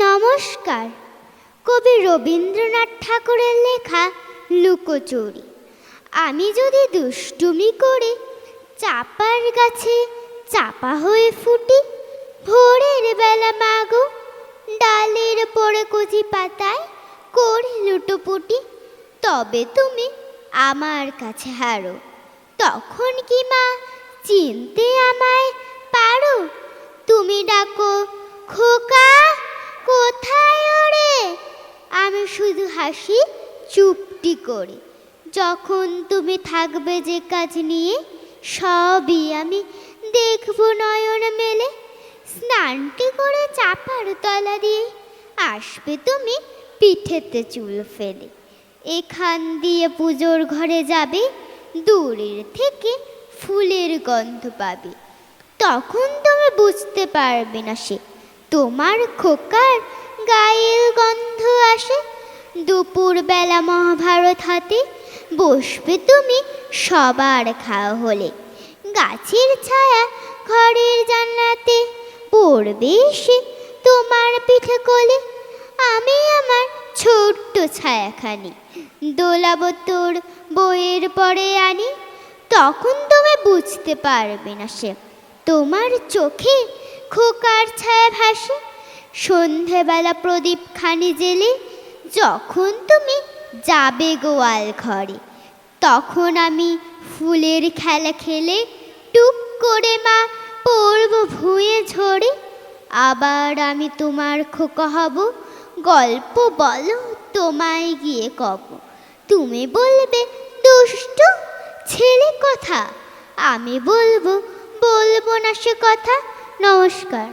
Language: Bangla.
নমস্কার। কবি রবীন্দ্রনাথ ঠাকুরের লেখা লুকোচুরি। আমি যদি দুষ্টুমি করে চাপার গাছে চাপা হয়ে ফুটি, ভোরের বেলা মাগো ডালের পড়ে কচি পাতায় করে লুটোপুটি, তবে তুমি আমার কাছে হারো। তখন কি মা চিনতে আমায় পারো? তুমি ডাকো, খোকা কোথায় ওরে? আমি শুধু হাসি চুপটি করে। যখন তুমি থাকবে যে কাজ নিয়ে, সবই আমি দেখব নয়ন মেলে। স্নানটি করে চাপার তলা দিয়ে আসবে তুমি পিঠেতে চুল ফেলে। এখান দিয়ে পুজোর ঘরে যাবে, দূরের থেকে ফুলের গন্ধ পাবে। তখন তুমি বুঝতে পারবে না সে তোমার খোকার গায়ের গন্ধ আসে। দুপুর বেলা মহাভারত হাতে বসবে তুমি সবার খাওয়া হলে। গাছের ছায়া ঘরের জানলাতে পড়বে এসে তোমার পিঠে কোলে। আমি আমার ছোট্ট ছায়াখানি দোলাবো তোর বইয়ের পরে আনি। তখন তুমি বুঝতে পারবে না সে তোমার চোখে খোকার ছায়া ভাসে। সন্ধেবেলা প্রদীপ খানি জেলে যখন তুমি যাবে গোয়াল ঘরে, তখন আমি ফুলের খেলা খেলে টুক করে মা পড়ব ভুঁয়ে ঝরে। আবার আমি তোমার খোকা হব, গল্প বলো তোমায় গিয়ে কব। তুমি বলবে দুষ্টু ছেলে কথা, আমি বলবো না সে কথা। নমস্কার।